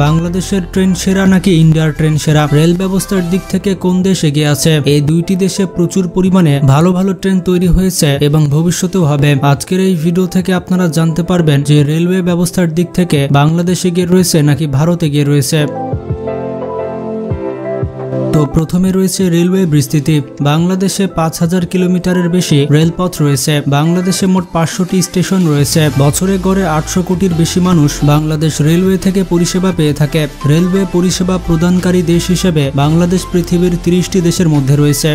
বাংলাদেশের ট্রেন সেরা নাকি ইন্ডিয়ার ট্রেন সেরা? রেল ব্যবস্থার দিক থেকে কোন দেশ এগিয়ে আছে? এই দুইটি দেশে প্রচুর পরিমাণে ভালো ভালো ট্রেন তৈরি হয়েছে এবং ভবিষ্যতেও হবে। আজকের এই ভিডিও থেকে আপনারা জানতে পারবেন যে রেলওয়ে ব্যবস্থার দিক থেকে বাংলাদেশ এগিয়ে রয়েছে নাকি ভারত এগিয়ে রয়েছে। তো প্রথমে রয়েছে রেলওয়ে বিস্তৃতি। বাংলাদেশে 5000 কিলোমিটারের বেশি রেলপথ রয়েছে। বাংলাদেশে মোট 500টি স্টেশন রয়েছে। বছরে গড়ে 800 কোটির বেশি মানুষ বাংলাদেশ রেলওয়ে থেকে পরিষেবা পেয়ে থাকে। রেলওয়ে পরিষেবা প্রদানকারী দেশ হিসেবে বাংলাদেশ পৃথিবীর 30টি দেশের মধ্যে রয়েছে।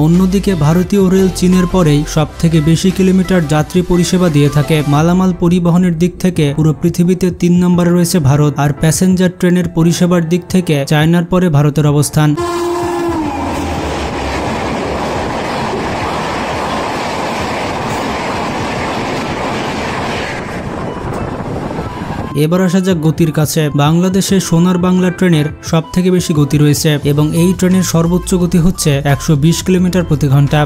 অন্যদিকে ভারতীয় রেল চীনের পরেই সবথেকে বেশি কিলোমিটার যাত্রী পরিষেবা দিয়ে থাকে। মালামাল পরিবহনের দিক থেকে পুরো পৃথিবীতে 3 নম্বরে রয়েছে ভারত, আর প্যাসেঞ্জার ট্রেনের পরিষেবার দিক থেকে চায়নার পরে ভারতের অবস্থান। এবার আসা যাক গতির কাছে। বাংলাদেশে সোনার বাংলা ট্রেনের সব থেকে বেশি গতি রয়েছে এবং এই ট্রেনের সর্বোচ্চ গতি হচ্ছে 120 কিলোমিটার প্রতি ঘন্টা।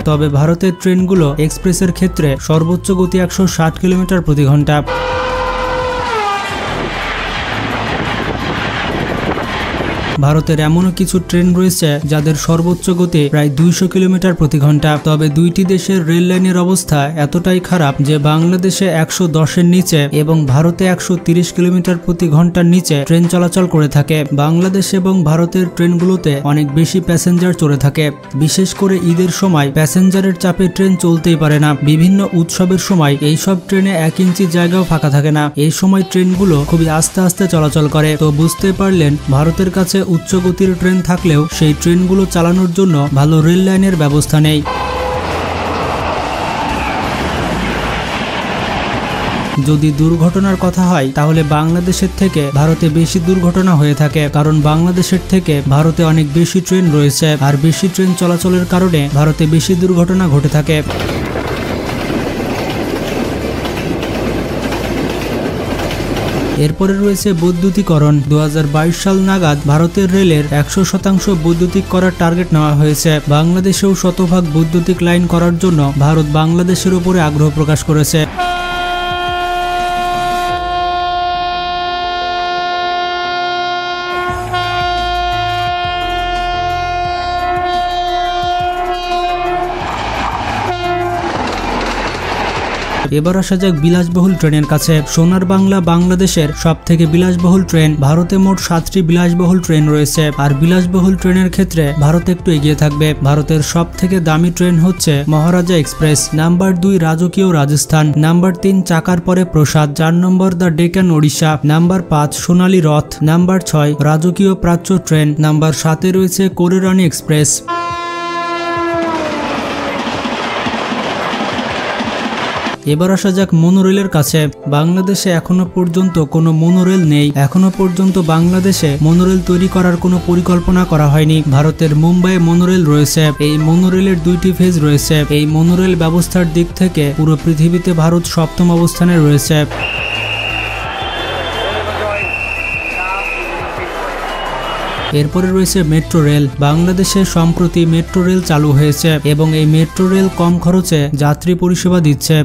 তবে ভারতের ট্রেনগুলো এক্সপ্রেসের ক্ষেত্রে সর্বোচ্চ গতি 160 কিলোমিটার প্রতি ঘন্টা। ভারতের এমনও কিছু ট্রেন রয়েছে যাদের সর্বোচ্চ গতি প্রায় 200 কিলোমিটার প্রতি ঘন্টা। তবে দুইটি দেশের রেল লাইনের অবস্থা এতটাই খারাপ যে বাংলাদেশে 110-এর নিচে এবং ভারতে 130 কিলোমিটার প্রতি ঘন্টার নিচে ট্রেন চলাচল করে থাকে। বাংলাদেশ এবং ভারতের ট্রেনগুলোতে অনেক বেশি প্যাসেঞ্জার চড়ে থাকে। বিশেষ করে ঈদের সময় প্যাসেঞ্জারের চাপে ট্রেন চলতেই পারে না। বিভিন্ন উৎসবের সময় এইসব ট্রেনে 1 ইঞ্চি জায়গাও ফাঁকা থাকে না। এই সময় ট্রেনগুলো খুবই আস্তে আস্তে চলাচল করে। তো বুঝতে পারলেন ভারতের কাছে উচ্চ গতির ট্রেন থাকলেও সেই ট্রেনগুলো চালানোর জন্য ভালো রেল লাইনের ব্যবস্থা নেই। যদি দুর্ঘটনার কথা হয় তাহলে বাংলাদেশের থেকে ভারতে বেশি দুর্ঘটনা হয়ে থাকে, কারণ বাংলাদেশের থেকে ভারতে অনেক বেশি ট্রেন রয়েছে, আর বেশি ট্রেন চলাচলের কারণে ভারতে বেশি দুর্ঘটনা ঘটে থাকে। এরপরে রয়েছে বৈদ্যুতিকরণ। 2022 সাল নাগাদ ভারতের রেলের 100% বৈদ্যুতিক করার টার্গেট নেওয়া হয়েছে। বাংলাদেশেও শতভাগ বৈদ্যুতিক লাইন করার জন্য ভারত বাংলাদেশের উপরে আগ্রহ প্রকাশ করেছে। এবার আসা যাক বিলাসবহুল ট্রেনের কাছে। সোনার বাংলা বাংলাদেশের সব থেকে বিলাসবহুল ট্রেন। ভারতে মোট 7টি বিলাসবহুল ট্রেন রয়েছে, আর বিলাসবহুল ট্রেনের ক্ষেত্রে ভারত একটু এগিয়ে থাকবে। ভারতের সব থেকে দামি ট্রেন হচ্ছে মহারাজা এক্সপ্রেস, নাম্বার 2 রাজকীয় রাজস্থান, নাম্বার 3 চাকার পরে প্রসাদ, 4 নম্বর দ্য ডেকান ওড়িশা, নাম্বার 5 সোনালী রথ, নাম্বার 6 রাজকীয় প্রাচ্য ট্রেন, নাম্বার 7-এ রয়েছে কোরেরানি এক্সপ্রেস। এবার আসা যাক মনোরেলের কাছে। বাংলাদেশে এখনো পর্যন্ত কোনো মনোরেল নেই। এখনো পর্যন্ত বাংলাদেশে মনোরেল তৈরি করার কোনো পরিকল্পনা করা হয়নি। ভারতের মুম্বাইয়ে মনোরেল রয়েছে। এই মনোরেলের 2টি ফেজ রয়েছে। এই মনোরেল ব্যবস্থার দিক থেকে পুরো পৃথিবীতে ভারত 7ম অবস্থানে রয়েছে। এরপরে রয়েছে মেট্রো রেল। বাংলাদেশে সম্প্রতি মেট্রো রেল চালু হয়েছে এবং এই মেট্রো রেল কম খরচে যাত্রী পরিষেবা দিচ্ছে।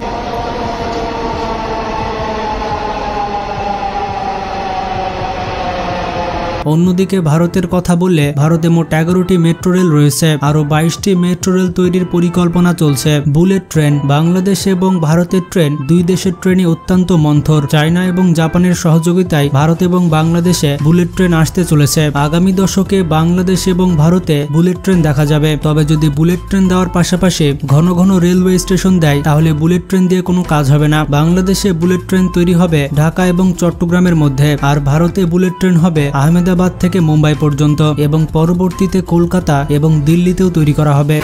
অন্যদিকে ভারতের কথা বললে ভারতে মোট 11টি মেট্রো রেল রয়েছে। আরো 22টি মেট্রো রেল তৈরির পরিকল্পনা চলছে। Bullet train. বাংলাদেশ এবং ভারতের ট্রেন, দুই দেশের ট্রেনই অত্যন্ত মন্থর। চায়না এবং জাপানের সহযোগিতায় ভারত এবং বাংলাদেশে বুলেট ট্রেন আসতে চলেছে। আগামী দশকে বাংলাদেশ এবং ভারতে বুলেট ট্রেন দেখা যাবে। তবে যদি বুলেট ট্রেন দেওয়ার পাশাপাশি ঘন ঘন রেলওয়ে স্টেশন দেয় তাহলে বুলেট ট্রেন দিয়ে কোনো কাজ হবে না। বাংলাদেশে বুলেট ট্রেন তৈরি হবে ঢাকা এবং চট্টগ্রামের মধ্যে, আর ভারতে বুলেট ট্রেন হবে আহমেদাবাদ থেকে মুম্বাই পর্যন্ত এবং পরবর্তীতে কলকাতা এবং দিল্লিতেও তৈরি করা হবে।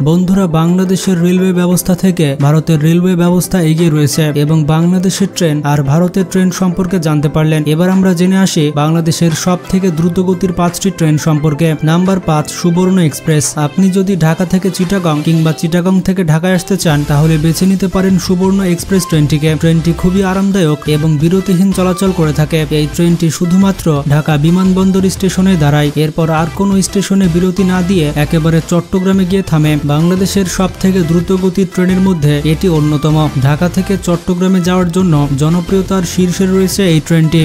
বন্ধুরা, বাংলাদেশের রেলওয়ে ব্যবস্থা থেকে ভারতের রেলওয়ে ব্যবস্থা এগিয়ে রয়েছে এবং বাংলাদেশের ট্রেন আর ভারতের ট্রেন সম্পর্কে জানতে পারলেন। এবার আমরা জেনে আসি বাংলাদেশের সব থেকে দ্রুতগতির 5টি ট্রেন সম্পর্কে। নাম্বার 5, সুবর্ণ এক্সপ্রেস। আপনি যদি ঢাকা থেকে চিটাগং কিংবা চিটাগং থেকে ঢাকায় আসতে চান তাহলে বেছে নিতে পারেন সুবর্ণ এক্সপ্রেস ট্রেনটিকে। ট্রেনটি খুবই আরামদায়ক এবং বিরতিহীন চলাচল করে থাকে। এই ট্রেনটি শুধুমাত্র ঢাকা বিমানবন্দর স্টেশনে দাঁড়ায়, এরপর আর কোনো স্টেশনে বিরতি না দিয়ে একেবারে চট্টগ্রামে গিয়ে থামে। বাংলাদেশের সব থেকে দ্রুতগতির ট্রেনের মধ্যে এটি অন্যতম। ঢাকা থেকে চট্টগ্রামে যাওয়ার জন্য জনপ্রিয়তার শীর্ষে রয়েছে এই ট্রেনটি।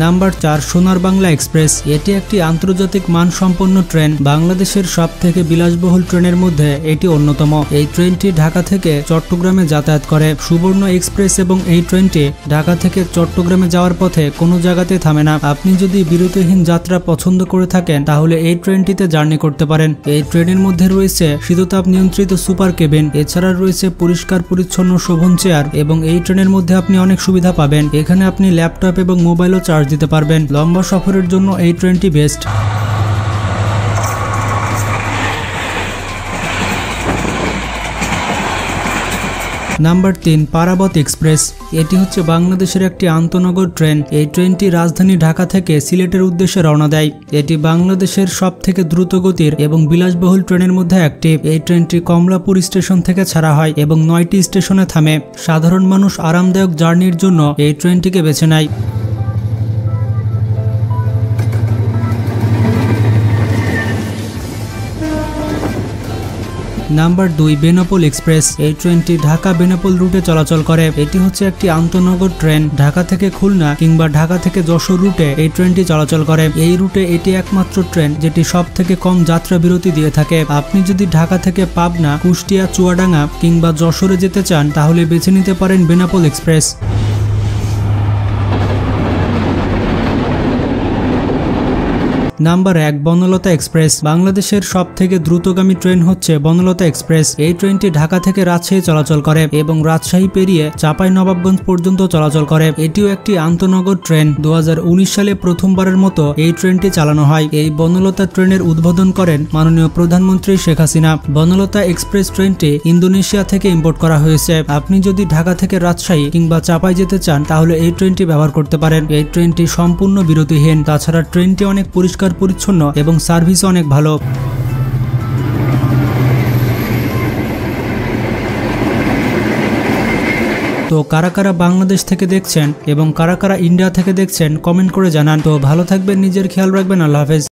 নাম্বার 4, সোনার বাংলা এক্সপ্রেস। এটি একটি আন্তর্জাতিক মানসম্পন্ন ট্রেন। বাংলাদেশের সব থেকে বিলাসবহুল ট্রেনের মধ্যে এটি অন্যতম। এই ট্রেনটি ঢাকা থেকে চট্টগ্রামে যাতায়াত করে। সুবর্ণ এক্সপ্রেস এবং এই ট্রেনটি ঢাকা থেকে চট্টগ্রামে যাওয়ার পথে কোনো জায়গাতে থামে না। আপনি যদি বিরতিহীন যাত্রা পছন্দ করে থাকেন তাহলে এই ট্রেনটিতে জার্নি করতে পারেন। এই ট্রেনের মধ্যে রয়েছে শীততাপ নিয়ন্ত্রিত সুপার কেবিন, এছাড়া রয়েছে পরিষ্কার পরিচ্ছন্ন শোভন চেয়ার এবং এই ট্রেনের মধ্যে আপনি অনেক সুবিধা পাবেন। এখানে আপনি ল্যাপটপ এবং মোবাইলও চার্জ দিতে পারবেন। লম্বা সফরের জন্য এই ট্রেনটি বেস্ট। Number 3, Parabat express. এটি হচ্ছে বাংলাদেশের একটি আন্তনগর ট্রেন। এই ট্রেনটি রাজধানী ঢাকা থেকে সিলেটের উদ্দেশ্যে রওনা দেয়। এটি বাংলাদেশের সব থেকে দ্রুতগতির এবং বিলাসবহুল ট্রেনের মধ্যে একটি। এই ট্রেনটি কমলাপুর স্টেশন থেকে ছাড়া হয় এবং 9টি স্টেশনে থামে। সাধারণ মানুষ আরামদায়ক জার্নির জন্য এই ট্রেনটিকে বেছে নেয়। Number 2, Benapole express. এই ট্রেনটি ঢাকা বেনাপোল রুটে চলাচল করে। এটি হচ্ছে একটি আন্তনগর ট্রেন। ঢাকা থেকে খুলনা কিংবা ঢাকা থেকে যশোর রুটে এই ট্রেনটি চলাচল করে। এই রুটে এটি একমাত্র ট্রেন যেটি সব থেকে কম যাত্রা বিরতি দিয়ে থাকে। আপনি যদি ঢাকা থেকে পাবনা, কুষ্টিয়া, চুয়াডাঙ্গা কিংবা যশোরে যেতে চান তাহলে বেছে নিতে পারেন Benapole express. Number 1, Banalata express. বাংলাদেশের সব থেকে দ্রুতগামী ট্রেন হচ্ছে বনলতা এক্সপ্রেস। এই ট্রেনটি ঢাকা থেকে রাজশাহী চলাচল করে এবং রাজশাহী পেরিয়ে চাঁপাইনবাবগঞ্জ পর্যন্ত চলাচল করে। এটিও একটি আন্তনগর ট্রেন। 2019 সালে প্রথমবারের মতো এই ট্রেনটি চালানো হয়। এই বনলতা ট্রেনের উদ্বোধন করেন মাননীয় প্রধানমন্ত্রী শেখ হাসিনা। বনলতা এক্সপ্রেস ট্রেনটি ইন্দোনেশিয়া থেকে ইম্পোর্ট করা হয়েছে। আপনি যদি ঢাকা থেকে রাজশাহী কিংবা চাঁপাই যেতে চান তাহলে এই ট্রেনটি ব্যবহার করতে পারেন। এই ট্রেনটি সম্পূর্ণ বিরতিহীন। তাছাড়া ট্রেনটি অনেক পরিষ্কার পরিচ্ছন্ন এবং সার্ভিস অনেক ভালো। তো কারা কারা বাংলাদেশ থেকে দেখছেন এবং কারা কারা ইন্ডিয়া থেকে দেখছেন কমেন্ট করে জানান। তো ভালো থাকবেন, নিজের খেয়াল রাখবেন। আল্লাহ হাফেজ।